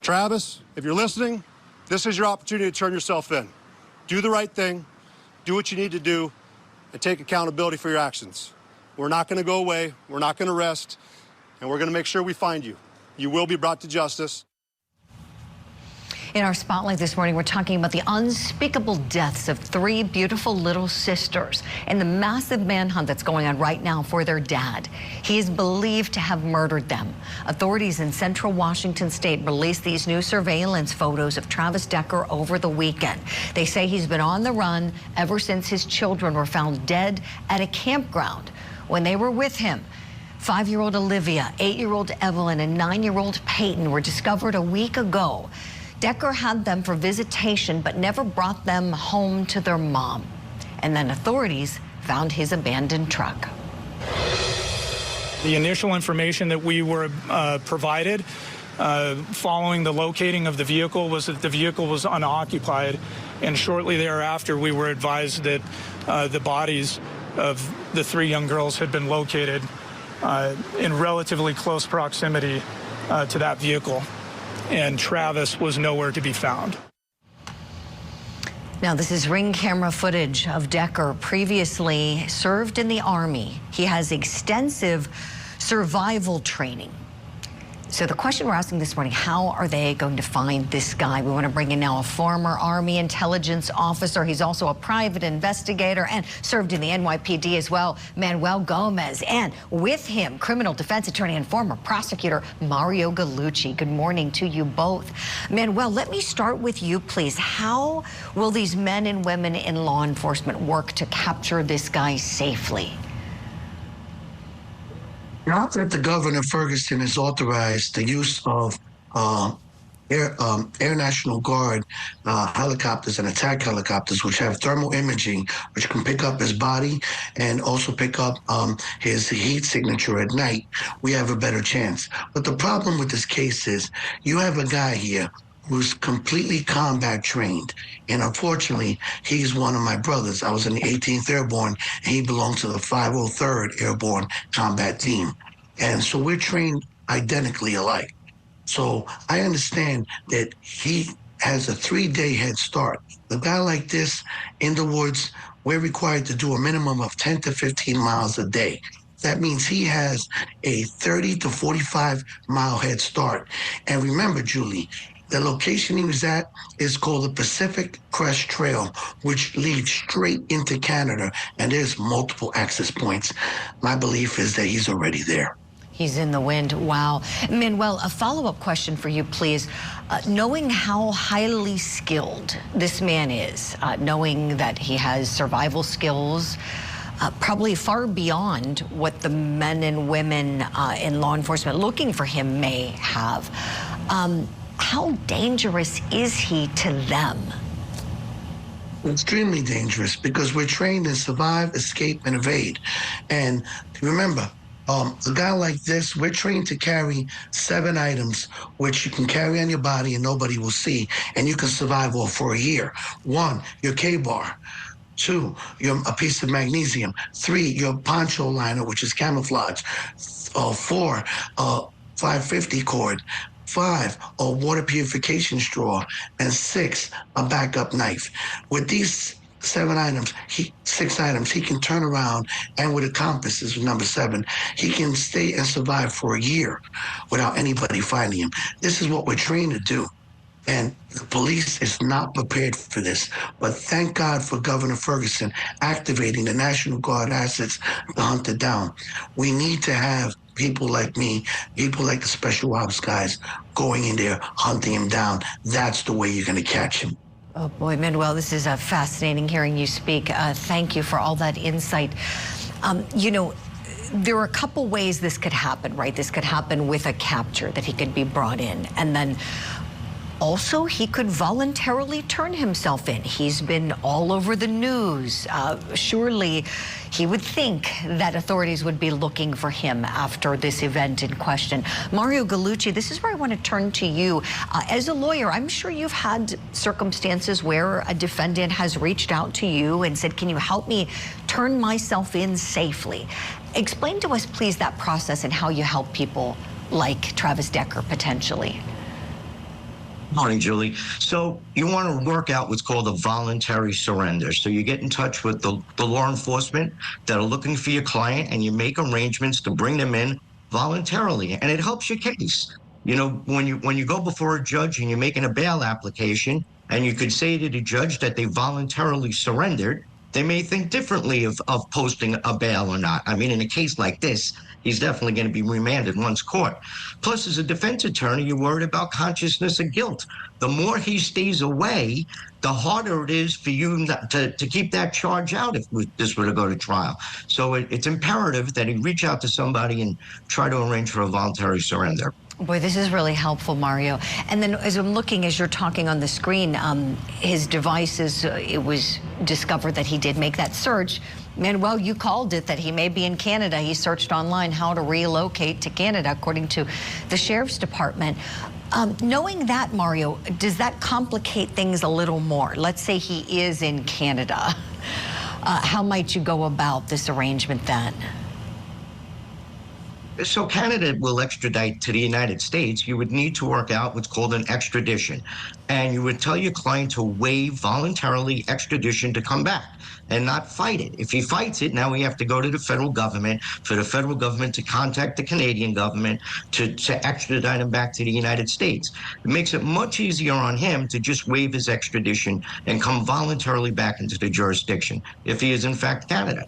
Travis, if you're listening, this is your opportunity to turn yourself in. Do the right thing, do what you need to do, and take accountability for your actions. We're not going to go away, we're not going to rest, and we're going to make sure we find you. You will be brought to justice. In our spotlight this morning, we're talking about the unspeakable deaths of 3 beautiful little sisters and the massive manhunt that's going on right now for their dad. He is believed to have murdered them. Authorities in central Washington state released these new surveillance photos of Travis Decker over the weekend. They say he's been on the run ever since his children were found dead at a campground when they were with him. 5-year-old Olivia, 8-year-old Evelyn, and 9-year-old Peyton were discovered a week ago. Decker had them for visitation, but never brought them home to their mom. And then authorities found his abandoned truck. The initial information that we were provided following the locating of the vehicle was that the vehicle was unoccupied. And shortly thereafter, we were advised that the bodies of the 3 young girls had been located in relatively close proximity to that vehicle. And Travis was nowhere to be found. Now, this is ring camera footage of Decker, previously served in the Army. He has extensive survival training. So the question we're asking this morning, how are they going to find this guy? We want to bring in now a former Army intelligence officer. He's also a private investigator and served in the NYPD as well, Manuel Gomez. And with him, criminal defense attorney and former prosecutor Mario Gallucci. Good morning to you both. Manuel, let me start with you, please. How will these men and women in law enforcement work to capture this guy safely? Now that the Governor Ferguson has authorized the use of Air National Guard helicopters and attack helicopters, which have thermal imaging, which can pick up his body and also pick up his heat signature at night, we have a better chance. But the problem with this case is you have a guy here who's completely combat trained. And unfortunately, he's one of my brothers. I was in the 18th Airborne, and he belonged to the 503rd Airborne Combat Team. And so we're trained identically alike. So I understand that he has a 3-day head start. A guy like this in the woods, we're required to do a minimum of 10 to 15 miles a day. That means he has a 30 to 45 mile head start. And remember, Julie, the location he was at is called the Pacific Crest Trail, which leads straight into Canada, and there's multiple access points. My belief is that he's already there. He's in the wind. Wow. Manuel, a follow-up question for you, please. Knowing how highly skilled this man is, knowing that he has survival skills, probably far beyond what the men and women in law enforcement looking for him may have, how dangerous is he to them? Extremely dangerous, because we're trained to survive, escape, and evade. And remember, a guy like this, we're trained to carry 7 items, which you can carry on your body and nobody will see, and you can survive off for a year. 1, your K-bar. 2, a piece of magnesium. 3, your poncho liner, which is camouflage. 4, 550 cord. 5, a water purification straw. And 6, a backup knife. With these 6 items, he can turn around, and with a compass, is number 7, he can stay and survive for a year without anybody finding him. This is what we're trained to do. And the police is not prepared for this. But thank God for Governor Ferguson activating the National Guard assets to hunt it down. We need to have people like me, people like the special ops guys going in there, hunting him down. That's the way you're going to catch him. Oh boy, Manuel, this is fascinating hearing you speak. Thank you for all that insight. You know, there are a couple ways this could happen, right? This could happen with a capture, that he could be brought in, and then also, he could voluntarily turn himself in. He's been all over the news. Surely he would think that authorities would be looking for him after this event in question. Mario Gallucci, this is where I want to turn to you. As a lawyer, I'm sure you've had circumstances where a defendant has reached out to you and said, can you help me turn myself in safely? Explain to us, please, that process and how you help people like Travis Decker potentially. Morning, Julie. So you want to work out what's called a voluntary surrender. So you get in touch with the law enforcement that are looking for your client, and you make arrangements to bring them in voluntarily, and it helps your case. You know, when you go before a judge and you're making a bail application, and you could say to the judge that they voluntarily surrendered, they may think differently of posting a bail or not. I mean, in a case like this, he's definitely going to be remanded once caught. Plus, as a defense attorney, you're worried about consciousness of guilt. The more he stays away, the harder it is for you to keep that charge out if this were to go to trial. So it's imperative that he reach out to somebody and try to arrange for a voluntary surrender. Boy, this is really helpful, Mario. And then as I'm looking, as you're talking on the screen, his devices, it was discovered that he did make that search. Manuel, you called it that he may be in Canada. He searched online how to relocate to Canada, according to the Sheriff's Department. Knowing that, Mario, does that complicate things a little more? Let's say he is in Canada. How might you go about this arrangement then? So Canada will extradite to the United States. You would need to work out what's called an extradition. And you would tell your client to waive voluntarily extradition to come back and not fight it. If he fights it, now we have to go to the federal government for the federal government to contact the Canadian government to extradite him back to the United States. It makes it much easier on him to just waive his extradition and come voluntarily back into the jurisdiction if he is in fact Canada.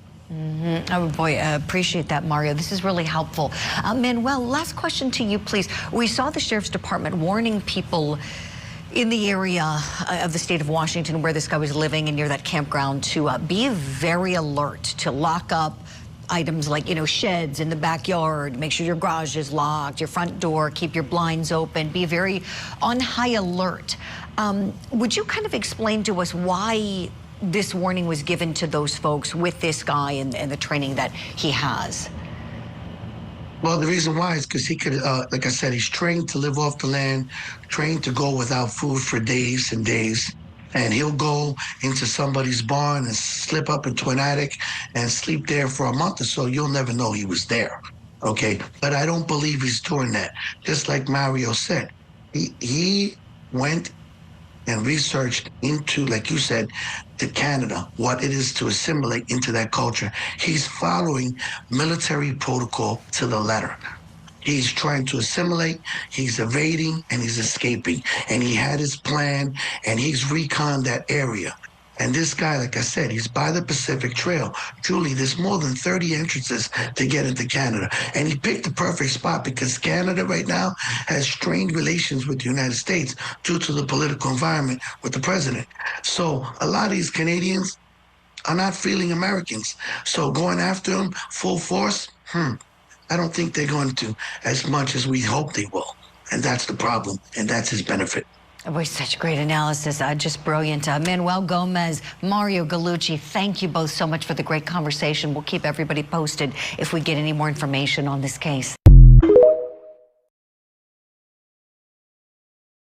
Oh, boy, I appreciate that, Mario. This is really helpful. Manuel, last question to you, please. We saw the Sheriff's Department warning people in the area of the state of Washington where this guy was living and near that campground to be very alert, to lock up items like, you know, sheds in the backyard, make sure your garage is locked, your front door, keep your blinds open, be very on high alert. Would you kind of explain to us why this warning was given to those folks with this guy and the training that he has? Well, the reason why is because he could, like I said, he's trained to live off the land, trained to go without food for days and days. And he'll go into somebody's barn and slip up into an attic and sleep there for a month or so. You'll never know he was there. Okay. But I don't believe he's doing that. Just like Mario said, he went and researched into, like you said, to Canada, what it is to assimilate into that culture. He's following military protocol to the letter. He's trying to assimilate, he's evading, and he's escaping. And he had his plan, and he's reconned that area. And this guy, like I said, he's by the Pacific Trail. Julie, there's more than 30 entrances to get into Canada. And he picked the perfect spot because Canada right now has strained relations with the United States due to the political environment with the president. So a lot of these Canadians are not feeling Americans. So going after them full force, I don't think they're going to as much as we hope they will. And that's the problem, and that's his benefit. It was such great analysis, just brilliant. Manuel Gomez, Mario Gallucci, thank you both so much for the great conversation. We'll keep everybody posted if we get any more information on this case.